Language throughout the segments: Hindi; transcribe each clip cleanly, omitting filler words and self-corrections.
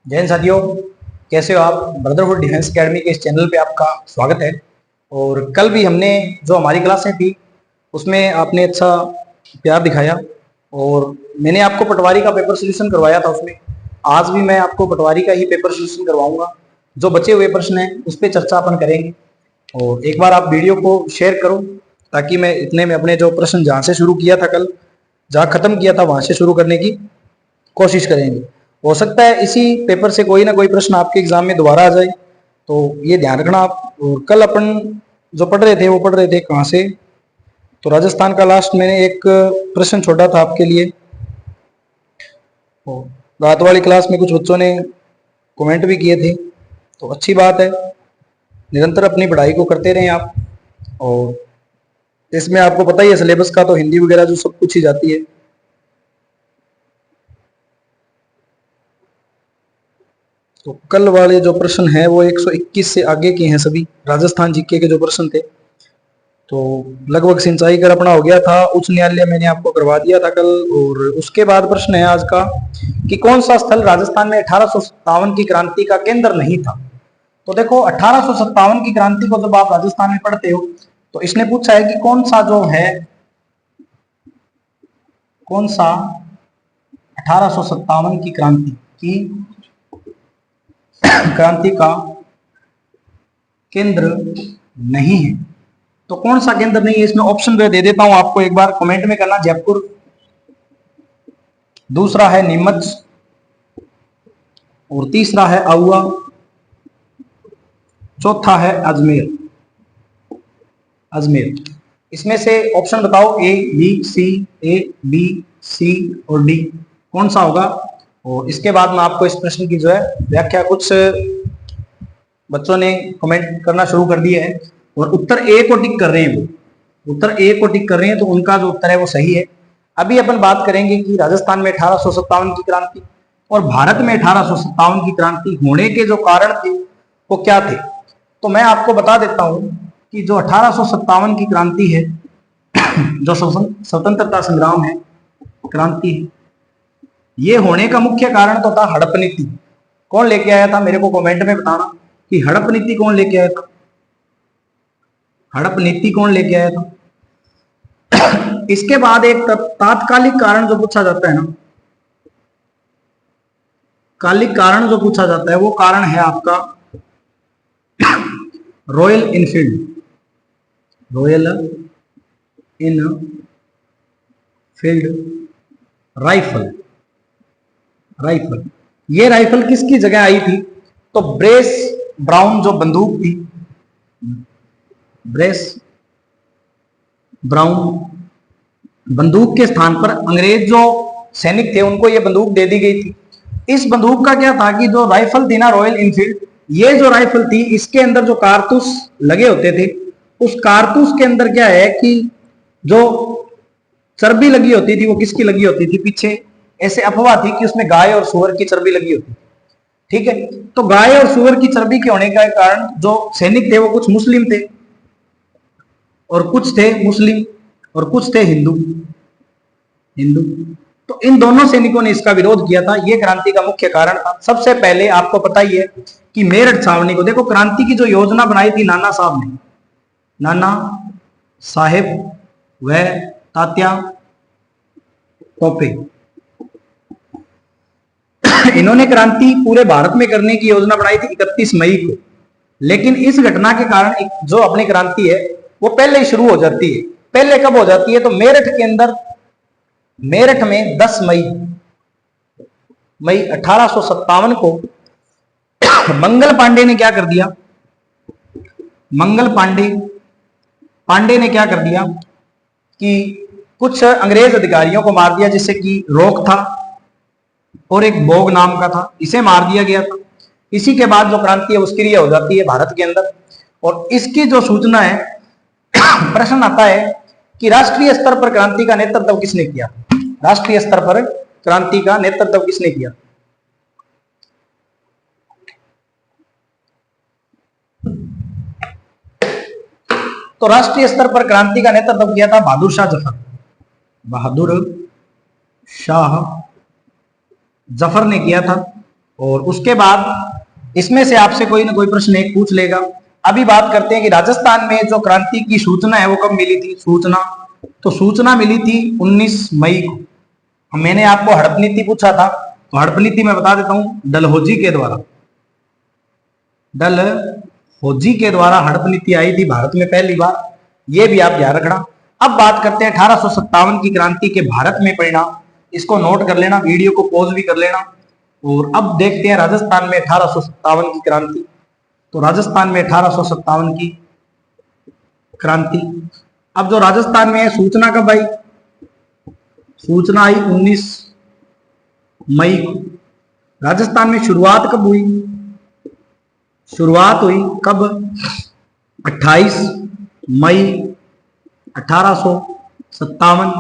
जय हिंद साथियों, कैसे हो आप। ब्रदरहुड डिफेंस एकेडमी के इस चैनल पे आपका स्वागत है। और कल भी हमने जो हमारी क्लासें थी उसमें आपने अच्छा प्यार दिखाया और मैंने आपको पटवारी का पेपर सोल्यूशन करवाया था। उसमें आज भी मैं आपको पटवारी का ही पेपर सोल्यूशन करवाऊंगा। जो बचे हुए प्रश्न हैं उस पर चर्चा अपन करेंगे। और एक बार आप वीडियो को शेयर करो ताकि मैं इतने में अपने जो प्रश्न जहाँ से शुरू किया था कल, जहाँ खत्म किया था वहां से शुरू करने की कोशिश करेंगे। हो सकता है इसी पेपर से कोई ना कोई प्रश्न आपके एग्जाम में दोबारा आ जाए, तो ये ध्यान रखना आप। और कल अपन जो पढ़ रहे थे वो पढ़ रहे थे कहाँ से, तो राजस्थान का लास्ट मैंने एक प्रश्न छोड़ा था आपके लिए। रात वाली क्लास में कुछ बच्चों ने कमेंट भी किए थे, तो अच्छी बात है। निरंतर अपनी पढ़ाई को करते रहें आप। और इसमें आपको पता ही है सिलेबस का, तो हिंदी वगैरह जो सब कुछ ही जाती है। तो कल वाले जो प्रश्न है वो 121 से आगे के हैं, सभी राजस्थान जीके के जो प्रश्न थे। तो लगभग सिंचाई कर अपना हो गया था, उच्च न्यायालय मैंने आपको करवा दिया था कल। और उसके बाद प्रश्न है आज का कि कौन सा स्थल राजस्थान में 1857 की क्रांति का केंद्र नहीं था। तो देखो 1857 की क्रांति को जब आप राजस्थान में पढ़ते हो तो इसने पूछा है कि कौन सा जो है, कौन सा 1857 की क्रांति का केंद्र नहीं है। तो कौन सा केंद्र नहीं है, इसमें ऑप्शन दे देता हूं आपको, एक बार कमेंट में करना। जयपुर, दूसरा है नीमच, और तीसरा है आउवा, चौथा है अजमेर। इसमें से ऑप्शन बताओ, ए बी सी और डी, कौन सा होगा। और इसके बाद में आपको इस प्रश्न की जो है व्याख्या, कुछ बच्चों ने कमेंट करना शुरू कर दिया है और उत्तर ए को टिक कर रहे हैं। वो उत्तर ए को टिक कर रहे हैं, तो उनका जो उत्तर है वो सही है। अभी अपन बात करेंगे कि राजस्थान में 1857 की क्रांति और भारत में 1857 की क्रांति होने के जो कारण थे वो क्या थे। तो मैं आपको बता देता हूं कि जो 1857 की क्रांति है, जो स्वतंत्रता संग्राम है, क्रांति है, ये होने का मुख्य कारण तो था हड़प नीति। कौन लेके आया था, मेरे को कमेंट में बताना कि हड़प नीति कौन लेके आया था। हड़प नीति कौन लेके आया था। इसके बाद एक तात्कालिक कारण जो पूछा जाता है ना, कालिक कारण जो पूछा जाता है वो कारण है आपका royal Enfield. Royal Enfield rifle. ये राइफल किसकी जगह आई थी, तो ब्रेस ब्राउन जो बंदूक थी, ब्रेस ब्राउन बंदूक के स्थान पर अंग्रेज जो सैनिक थे उनको ये बंदूक दे दी गई थी। इस बंदूक का क्या था कि जो राइफल थी ना रॉयल इनफील्ड, ये जो राइफल थी इसके अंदर जो कारतूस लगे होते थे, उस कारतूस के अंदर क्या है कि जो चर्बी लगी होती थी वो किसकी लगी होती थी, पीछे ऐसे अफवाह थी कि उसमें गाय और सुअर की चर्बी लगी होती। ठीक है, तो गाय और सुअर की चर्बी के होने के कारण जो सैनिक थे वो कुछ मुस्लिम थे और कुछ थे मुस्लिम और कुछ थे हिंदू। तो इन दोनों सैनिकों ने इसका विरोध किया था। यह क्रांति का मुख्य कारण था। सबसे पहले आपको पता ही है कि मेरठ छावनी को, देखो क्रांति की जो योजना बनाई थी नाना साहब ने, नाना साहेब व तात्या टोपे, इन्होंने क्रांति पूरे भारत में करने की योजना बनाई थी 31 मई को। लेकिन इस घटना के कारण जो अपनी क्रांति है वो पहले ही शुरू हो जाती है। पहले कब हो जाती है, तो मेरठ के अंदर, मेरठ में 10 मई 1857 को मंगल पांडे ने क्या कर दिया, मंगल पांडे ने क्या कर दिया कि कुछ अंग्रेज अधिकारियों को मार दिया, जिससे कि रोक था और एक भोग नाम का था, इसे मार दिया गया था। इसी के बाद जो क्रांति है उसकी क्रिया हो जाती है भारत के अंदर। और इसकी जो सूचना है, प्रश्न आता है कि राष्ट्रीय स्तर पर क्रांति का नेतृत्व किसने किया। राष्ट्रीय स्तर पर क्रांति का नेतृत्व किसने किया, तो राष्ट्रीय स्तर पर क्रांति का नेतृत्व किया था बहादुर शाह जफर। बहादुर शाह जफर ने किया था। और उसके बाद इसमें से आपसे कोई ना कोई प्रश्न एक पूछ लेगा। अभी बात करते हैं कि राजस्थान में जो क्रांति की सूचना है वो कब मिली थी। सूचना, तो सूचना मिली थी 19 मई को। मैंने आपको हड़प नीति पूछा था, तो हड़प नीति मैं बता देता हूं, डलहौजी के द्वारा, डलहौजी के द्वारा हड़प नीति आई थी भारत में पहली बार। ये भी आप ध्यान रखना। अब बात करते हैं 1857 की क्रांति के भारत में परिणाम। इसको नोट कर लेना, वीडियो को पॉज भी कर लेना। और अब देखते हैं राजस्थान में 1857 की क्रांति। तो राजस्थान में 1857 की क्रांति, अब जो राजस्थान में है सूचना कब आई? सूचना आई 19 मई को। राजस्थान में शुरुआत कब हुई? शुरुआत हुई कब? 28 मई 1857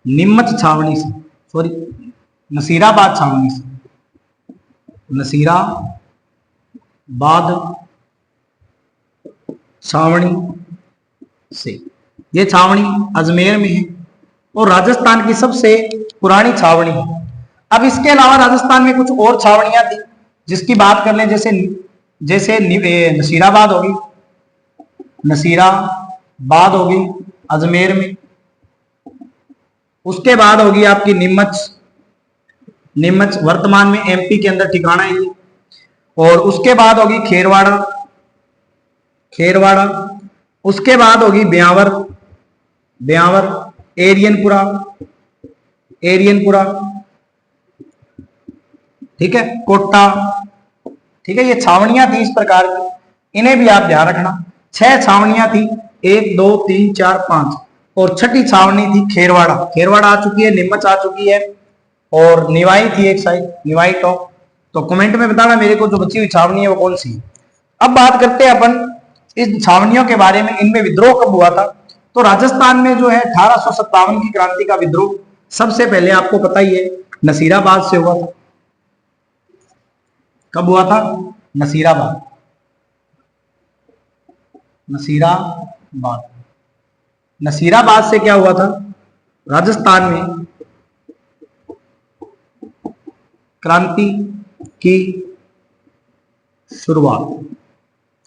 नीमच छावनी से, सॉरी नसीराबाद छावनी से, नसीराबाद छावनी से। ये छावनी अजमेर में है और राजस्थान की सबसे पुरानी छावनी है। अब इसके अलावा राजस्थान में कुछ और छावनियां थी जिसकी बात कर लें, जैसे नसीराबाद होगी, नसीराबाद होगी अजमेर में। उसके बाद होगी आपकी नीमच, नीमच वर्तमान में एमपी के अंदर ठिकाना है। और उसके बाद होगी खेरवाड़ा, खेरवाड़ा। उसके बाद होगी ब्यावर, ब्यावर, एरियनपुरा, एरियनपुरा, ठीक है, कोटा, ठीक है। ये छावनियां थी इस प्रकार की, इन्हें भी आप ध्यान रखना। 6 छावनियां थी, 1 2 3 4 5, और छठी छावनी थी खेरवाड़ा। खेरवाड़ा आ चुकी है, नीमच आ चुकी है, और निवाई थी एक साइड, निवाई टॉप। तो कमेंट में बताना मेरे को जो बची हुई छावनी है वो कौन सी है। अब बात करते हैं अपन इस छावनियों के बारे में, इनमें विद्रोह कब हुआ था। तो राजस्थान में जो है 1857 की क्रांति का विद्रोह सबसे पहले आपको पता ही है नसीराबाद से हुआ था। कब हुआ था? नसीराबाद, नसीराबाद। नसीराबाद से क्या हुआ था? राजस्थान में क्रांति की शुरुआत,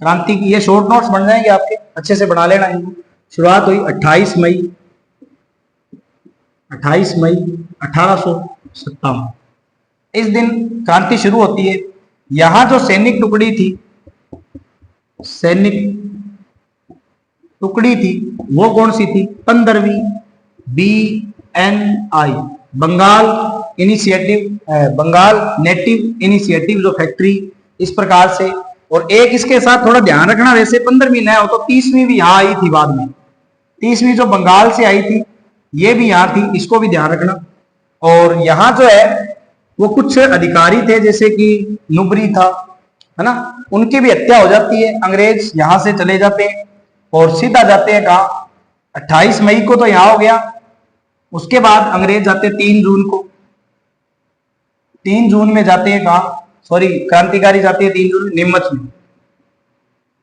क्रांति की, ये शॉर्ट नोट्स बन जाएंगे आपके, अच्छे से बना लेना इनको। शुरुआत हुई 28 मई 1857। इस दिन क्रांति शुरू होती है। यहां जो सैनिक टुकड़ी थी, सैनिक टुकड़ी थी, वो कौन सी थी? 15वीं BNI, Bengal initiative, Bengal native initiative जो फैक्ट्री, इस प्रकार से। और एक इसके साथ थोड़ा ध्यान रखना, वैसे 15वीं न हो तो 30वीं भी यहां आई थी बाद में। 30वीं जो बंगाल से आई थी ये भी यहां थी, इसको भी ध्यान रखना। और यहां जो है वो कुछ अधिकारी थे, जैसे कि नुबरी था, है ना, उनकी भी हत्या हो जाती है। अंग्रेज यहां से चले जाते हैं और सीधा जाते हैं कहा, 28 मई को तो यहां हो गया। उसके बाद अंग्रेज जाते 3 जून को, 3 जून में जाते हैं कहा, सॉरी क्रांतिकारी जाते हैं 3 जून नीमच में,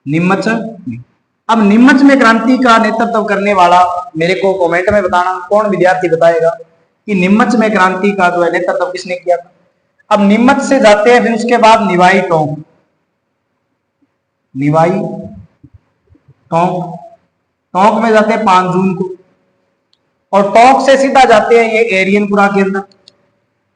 नीमच में। अब नीमच में क्रांति का नेतृत्व करने वाला मेरे को कमेंट में बताना, कौन विद्यार्थी बताएगा कि नीमच में क्रांति का जो है नेतृत्व किसने किया था। अब नीमच से जाते हैं, फिर उसके बाद निवाई टोंक, निवाई टोंक, टोंक में जाते हैं 5 जून को। और टोंक से सीधा जाते हैं ये एरियनपुरा के अंदर।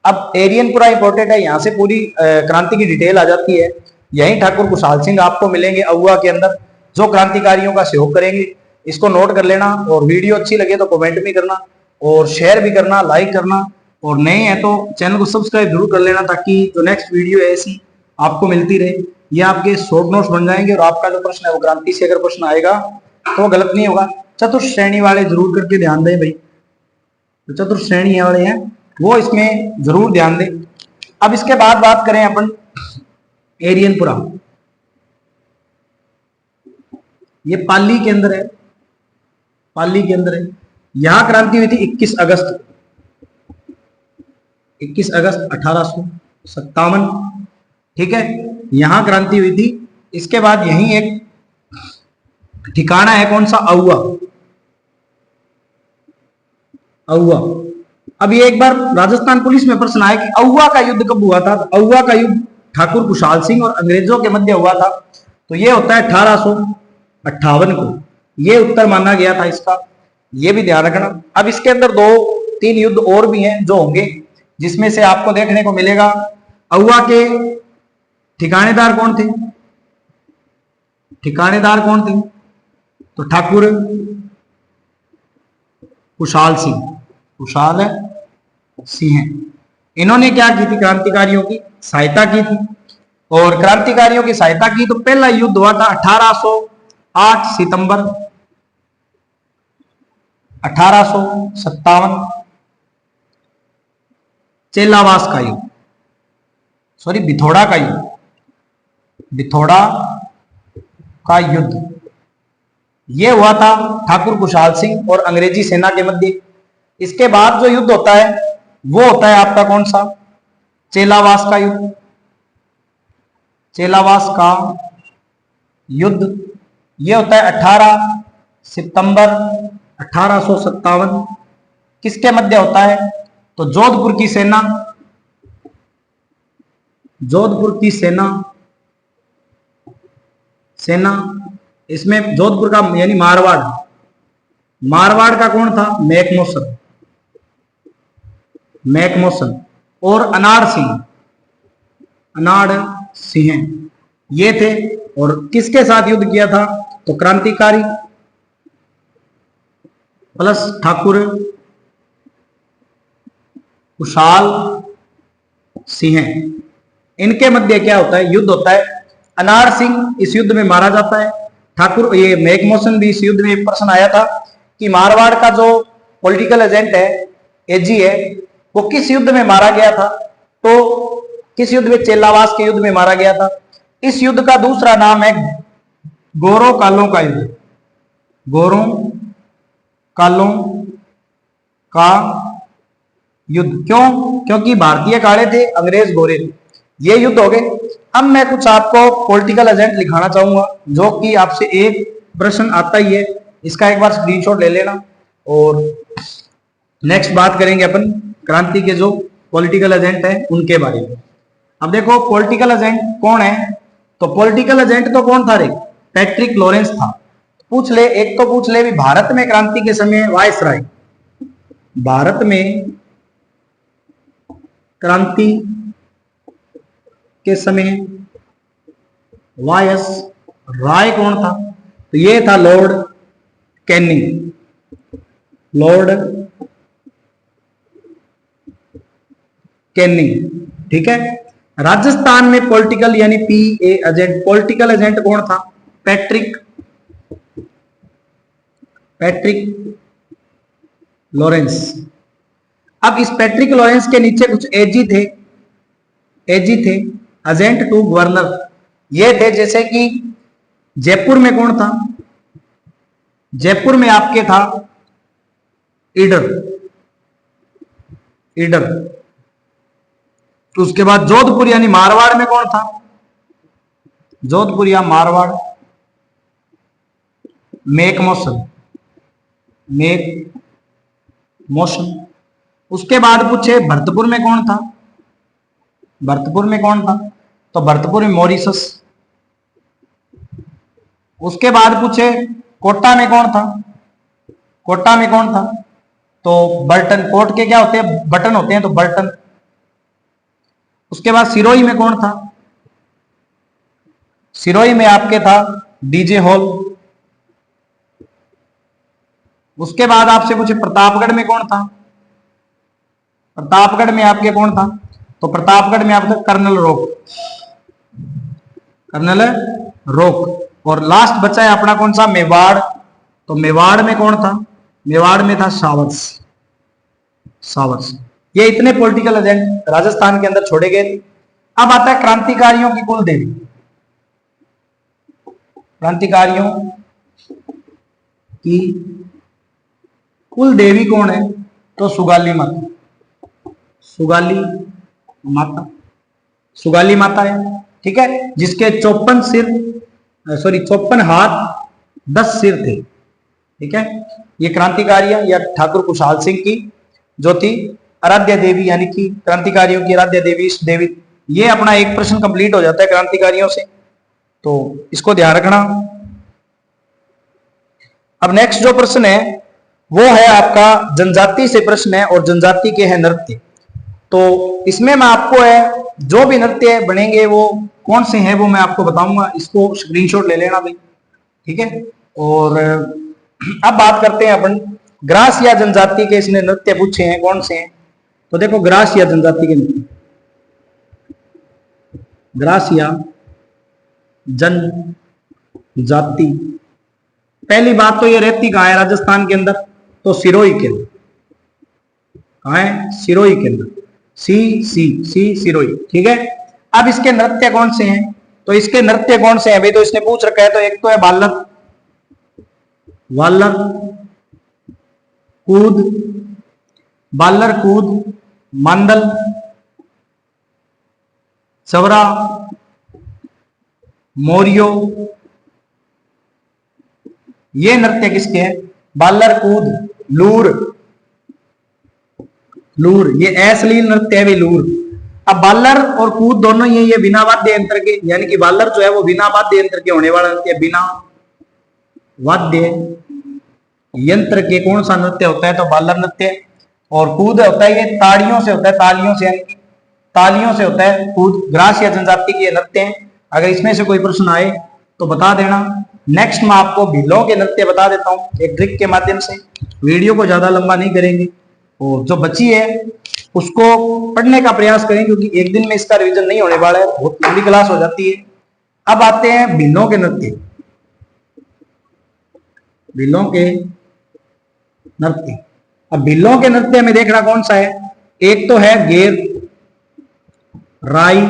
अब एरियनपुरा इंपॉर्टेंट है, यहां से पूरी क्रांति की डिटेल आ जाती है। यही ठाकुर खुशहाल सिंह आपको मिलेंगे अहुआ के अंदर, जो क्रांतिकारियों का सहयोग करेंगे। इसको नोट कर लेना। और वीडियो अच्छी लगे तो कमेंट भी करना और शेयर भी करना, लाइक करना। और नए हैं तो चैनल को सब्सक्राइब जरूर कर लेना, ताकि जो नेक्स्ट वीडियो है ऐसी आपको मिलती रहे। ये आपके शॉर्ट नोट्स बन जाएंगे। और आपका जो प्रश्न है वो क्रांति से अगर प्रश्न आएगा तो गलत नहीं होगा। चतुर्थ श्रेणी वाले जरूर करके ध्यान दें भाई, तो चतुर्थ श्रेणी वाले हैं वो इसमें जरूर ध्यान दें। अब इसके बाद बात करें अपन एरियनपुरा, ये पाली के अंदर है, पाली के अंदर है। यहां क्रांति हुई थी 21 अगस्त 1857, ठीक है, यहां क्रांति हुई थी। इसके बाद यही एक ठिकाना है, कौन सा? अहुआ, अहुआ। अब ये एक बार राजस्थान पुलिस में प्रश्न आया कि अहुआ का युद्ध कब हुआ था। अहुआ का युद्ध ठाकुर कुशाल सिंह और अंग्रेजों के मध्य हुआ था, तो ये होता है 1858 को। ये उत्तर माना गया था इसका, ये भी ध्यान रखना। अब इसके अंदर 2-3 युद्ध और भी हैं जो होंगे, जिसमें से आपको देखने को मिलेगा अहुआ के ठिकानेदार कौन थे? ठिकानेदार कौन थे? तो ठाकुर कुशाल सिंह, कुशाल सिंह। इन्होंने क्या की थी? क्रांतिकारियों की सहायता की थी। और क्रांतिकारियों की सहायता की तो पहला युद्ध हुआ था 1808 सितंबर 1857, चेलावास का युद्ध, सॉरी बिथोड़ा का युद्ध, बिथोड़ा का युद्ध यह हुआ था ठाकुर कुशाल सिंह और अंग्रेजी सेना के मध्य। इसके बाद जो युद्ध होता है वो होता है आपका कौन सा? चेलावास का युद्ध। चेलावास का युद्ध यह होता है 18 सितंबर 1857। किसके मध्य होता है? तो जोधपुर की सेना, जोधपुर की सेना इसमें जोधपुर का यानी मारवाड़, मारवाड़ का कौन था? मैकमोसन, मैकमोसन और अनाड़ सिंह, अनाड़ सिंह ये थे। और किसके साथ युद्ध किया था? तो क्रांतिकारी प्लस ठाकुर कुशाल सिंह, इनके मध्य क्या होता है? युद्ध होता है। अनाड़ सिंह इस युद्ध में मारा जाता है। ठाकुर ये मैकमोसन भी इस युद्ध में एक प्रश्न आया था कि मारवाड़ का जो पॉलिटिकल एजेंट है, एजी है, वो किस युद्ध में मारा गया था? तो किस युद्ध में? चेलावास के युद्ध में मारा गया था। इस युद्ध का दूसरा नाम है गोरों कालों का युद्ध, गोरों कालों का युद्ध। क्यों? क्योंकि भारतीय काले थे, अंग्रेज गोरे थे। ये युद्ध हो गए। अब मैं कुछ आपको पॉलिटिकल एजेंट लिखाना चाहूंगा, जो कि आपसे एक प्रश्न आता ही है, इसका एक बार स्क्रीनशॉट ले लेना। और नेक्स्ट बात करेंगे अपन क्रांति के जो पॉलिटिकल एजेंट हैं उनके बारे में। अब देखो पॉलिटिकल एजेंट कौन है? तो पॉलिटिकल एजेंट तो कौन था रे? पैट्रिक लॉरेंस था। पूछ ले, एक तो पूछ ले भी भारत में क्रांति के समय वायसराय, भारत में क्रांति के समय वायसराय कौन था? तो ये था लॉर्ड कैनिंग, लॉर्ड कैनिंग। ठीक है। राजस्थान में पॉलिटिकल यानी पीए एजेंट, पॉलिटिकल एजेंट कौन था? Patrick Lawrence. अब इस पैट्रिक लॉरेंस के नीचे कुछ एजी थे, एजेंट टू गवर्नर। ये थे जैसे कि जयपुर में कौन था? जयपुर में आपके था ईडर, उसके बाद जोधपुर यानी मारवाड़ में कौन था? जोधपुर या मारवाड़ मैकमोसन, उसके बाद पूछे भरतपुर में कौन था? भरतपुर में कौन था? तो भरतपुर में मॉरिसस। उसके बाद पूछे कोटा में कौन था? कोटा में कौन था? तो बर्टन। कोट के क्या होते हैं? बटन होते हैं, तो बर्टन। उसके बाद सिरोही में कौन था? सिरोही में आपके था डीजे हॉल। उसके बाद आपसे पूछे प्रतापगढ़ में कौन था? प्रतापगढ़ में आपके कौन था? तो प्रतापगढ़ में आपका कर्नल रोक। और लास्ट बचा है अपना कौन सा? मेवाड़। तो मेवाड़ में कौन था? मेवाड़ में था सावर्स। ये इतने पॉलिटिकल एजेंट राजस्थान के अंदर छोड़े गए। अब आता है क्रांतिकारियों की कुल देवी। क्रांतिकारियों की कुल देवी कौन है? तो सुगाली माता है। ठीक है, जिसके 54 हाथ 10 सिर थे। ठीक है, ये क्रांतिकारियां या ठाकुर कुशाल सिंह की जो थी आराध्य देवी, यानी कि क्रांतिकारियों की आराध्य देवी, देवी ये अपना एक प्रश्न कंप्लीट हो जाता है क्रांतिकारियों से, तो इसको ध्यान रखना। अब नेक्स्ट जो प्रश्न है वो है आपका जनजाति से प्रश्न है, और जनजाति के है नृत्य। तो इसमें मैं आपको है जो भी नृत्य बनेंगे वो कौन से हैं वो मैं आपको बताऊंगा, इसको स्क्रीनशॉट ले लेना भाई, ठीक है। और अब बात करते हैं अपन ग्रासिया जनजाति के, इसने नृत्य पूछे हैं कौन से हैं। तो देखो ग्रासिया जनजाति के नृत्य, ग्रासिया जनजाति, पहली बात तो ये रहती कहाँ है राजस्थान के अंदर, तो सिरोही के अंदर। कहाँ है? सिरोही के अंदर, सी सिरोही, ठीक है। अब इसके नृत्य कौन से हैं, तो इसके नृत्य कौन से हैं भाई, तो इसने पूछ रखा है। तो एक तो है बालक, वालर कूद, बालर कूद, मांडल, चवरा, मोरियो, ये नृत्य किसके हैं? बालर कूद, लूर, लूर ये अश्लील नृत्य है भी लूर। अब बालर और कूद दोनों ये बिना वाद्य यंत्र के, यानी कि बालर जो है वो बिना वाद्य यंत्र के होने वाला नृत्य, बिना वाद्य यंत्र के कौन सा नृत्य होता है, तो बालर नृत्य। और कूद होता है ये ताड़ियों से होता है, तालियों से, यानी कि तालियों से होता है कूद। ग्रासिया जनजाति के नृत्य हैं। अगर इसमें से कोई प्रश्न आए तो बता देना। नेक्स्ट मैं आपको भीलों के नृत्य बता देता हूं एक ट्रिक के माध्यम से, वीडियो को ज्यादा लंबा नहीं करेंगे, और जो बची है उसको पढ़ने का प्रयास करें, क्योंकि एक दिन में इसका रिवीजन नहीं होने वाला है, बहुत लंबी क्लास हो जाती है। अब आते हैं भीलों के नृत्य, भीलों के नृत्य। अब भीलों के नृत्य में देखना कौन सा है, एक तो है गेर, राई,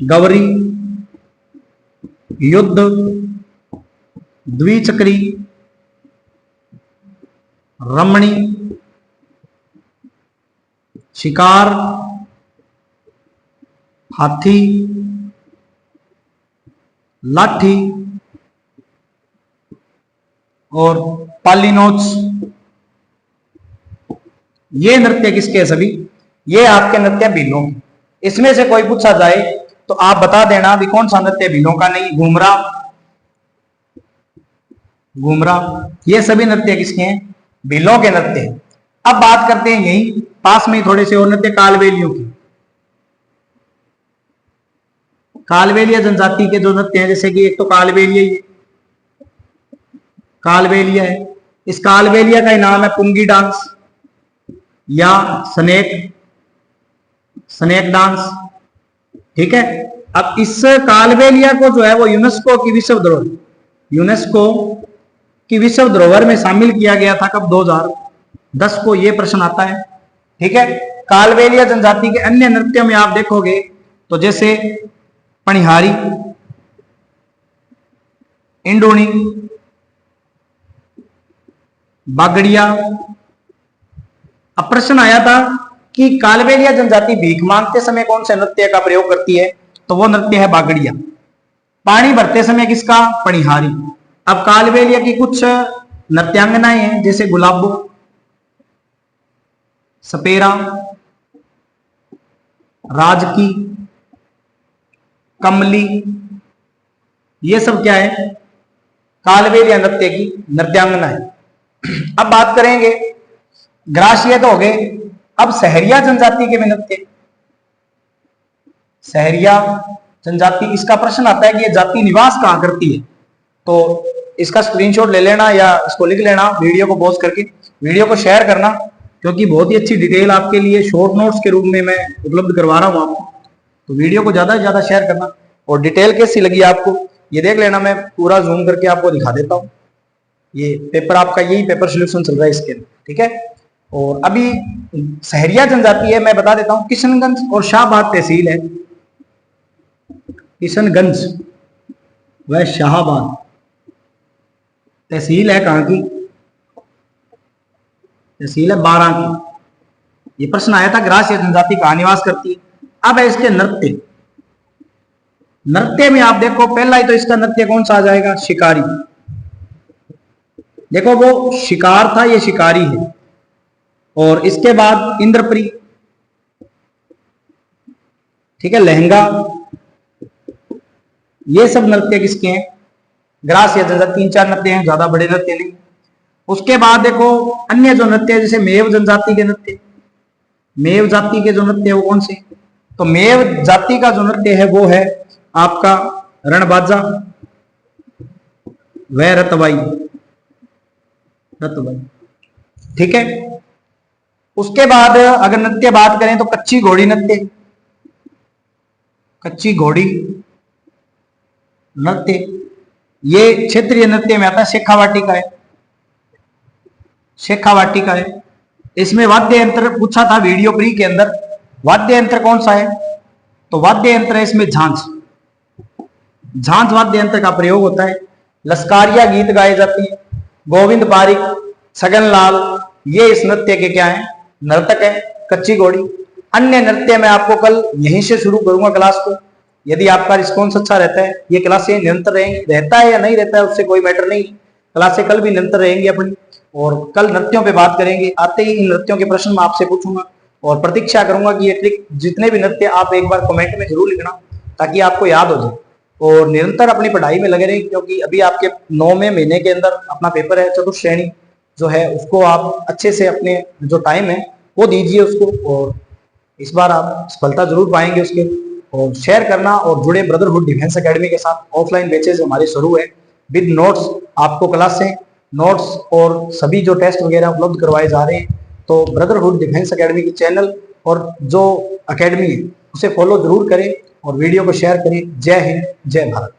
गवरी, युद्ध, द्विचक्री, रमणी, शिकार, हाथी, लाठी और पालीनोच। ये नृत्य किसके हैं सभी? ये आपके नृत्य भीलों के। इसमें से कोई पूछा जाए तो आप बता देना भी कौन सा नृत्य भीलों का नहीं। घूमरा, घूमरा, ये सभी नृत्य किसके हैं? भीलों के नृत्य हैं। अब बात करते हैं यही पास में थोड़े से और नृत्य कालबेलियों की। कालबेलिया जनजाति के जो नृत्य हैं, जैसे कि एक तो कालबेलिया, ये कालबेलिया है। इस कालबेलिया का नाम है पुंगी डांस या स्नेक डांस, ठीक है। अब इस कालबेलिया को जो है वो यूनेस्को की विश्व धरोहर, यूनेस्को की विश्व धरोहर में शामिल किया गया था कब? 2010 को। ये प्रश्न आता है, ठीक है। कालबेलिया जनजाति के अन्य नृत्यों में आप देखोगे तो जैसे पनिहारी, इंडोनी, बागड़िया। अब प्रश्न आया था कि कालबेलिया जनजाति भीख मांगते समय कौन से नृत्य का प्रयोग करती है, तो वो नृत्य है बागड़िया। पानी भरते समय किसका? पनिहारी। अब कालबेलिया की कुछ नृत्यांगनाएं हैं, जैसे गुलाबो, सपेरा, राजकी, कमली, ये सब क्या है? कालबेलिया नृत्य की नृत्यांगना है। अब बात करेंगे ग्रासिया तो हो गए, अब सहरिया जनजाति के भी नृत्य। सहरिया जनजाति, इसका प्रश्न आता है कि ये जाति निवास कहां करती है, तो इसका स्क्रीनशॉट ले लेना या इसको लिख लेना, वीडियो को पॉज करके वीडियो को शेयर करना, क्योंकि बहुत ही अच्छी डिटेल आपके लिए शॉर्ट नोट्स के रूप में मैं उपलब्ध करवा रहा हूं आपको। तो वीडियो को ज्यादा से ज्यादा शेयर करना। और डिटेल कैसी लगी आपको ये देख लेना, मैं पूरा जूम करके आपको दिखा देता हूँ। ये पेपर आपका, यही पेपर सोल्यूशन चल रहा है इसके अंदर, ठीक है। और अभी सहरिया जनजाति है, मैं बता देता हूँ, किशनगंज और शाहबाद तहसील है। किशनगंज व शाहबाद तहसील है कहाँ की? तहसील है बारां की। ये प्रश्न आया था ग्रासिया जनजाति कहाँ निवास करती है। अब है इसके नृत्य। नृत्य में आप देखो पहला ही तो इसका नृत्य कौन सा आ जाएगा? शिकारी। देखो वो शिकार था, ये शिकारी है। और इसके बाद इंद्रप्री, ठीक है, लहंगा, ये सब नृत्य किसके हैं? ग्रास या जनजाति, 3-4 नृत्य हैं, ज्यादा बड़े नृत्य नहीं। उसके बाद देखो अन्य जो नृत्य है, जैसे मेव जनजाति के नृत्य, मेव जाति के जो नृत्य है वो कौन से? तो मेव जाति का जो नृत्य है वो है आपका रणबाजा व रतबाई, रतबाई, ठीक है। उसके बाद अगर नृत्य बात करें तो कच्ची घोड़ी नृत्य, कच्ची घोड़ी नृत्य, ये क्षेत्रीय नृत्य में आता है। शेखावाटी का है, शेखावाटी का है। इसमें वाद्य यंत्र पूछा था वीडियो प्री के अंदर, वाद्य यंत्र कौन सा है? तो वाद्य यंत्र है इसमें झांझ, झांझ वाद्य यंत्र का प्रयोग होता है। लश्कारिया गीत गाए जाते हैं। गोविंद पारिक, छगन लाल, ये इस नृत्य के क्या है? नर्तक है। कच्ची घोड़ी। अन्य नृत्य मैं आपको कल यहीं से शुरू करूंगा क्लास को। यदि आपका रिस्पॉन्स अच्छा रहता है, ये क्लासें निरंतर रहेंगी, रहता है या नहीं रहता है उससे कोई मैटर नहीं, क्लासें कल भी निरंतर रहेंगी अपनी। और कल नृत्यों पे बात करेंगे। आते ही इन नृत्यों के प्रश्न मैं आपसे पूछूंगा और प्रतीक्षा करूंगा कि ये ट्रिक जितने भी नृत्य आप एक बार कमेंट में जरूर लिखना ताकि आपको याद हो जाए। और निरंतर अपनी पढ़ाई में लगे रहे, क्योंकि अभी आपके 9वें महीने के अंदर अपना पेपर है, चतुर्थ श्रेणी जो है उसको आप अच्छे से अपने जो टाइम है वो दीजिए उसको, और इस बार आप सफलता जरूर पाएंगे उसके। और शेयर करना और जुड़े ब्रदरहुड डिफेंस एकेडमी के साथ। ऑफलाइन बैचेज हमारे शुरू है विद नोट्स, आपको क्लास से नोट्स और सभी जो टेस्ट वगैरह उपलब्ध करवाए जा रहे हैं। तो ब्रदरहुड डिफेंस एकेडमी की चैनल और जो एकेडमी है उसे फॉलो जरूर करें और वीडियो को शेयर करें। जय हिंद, जय भारत।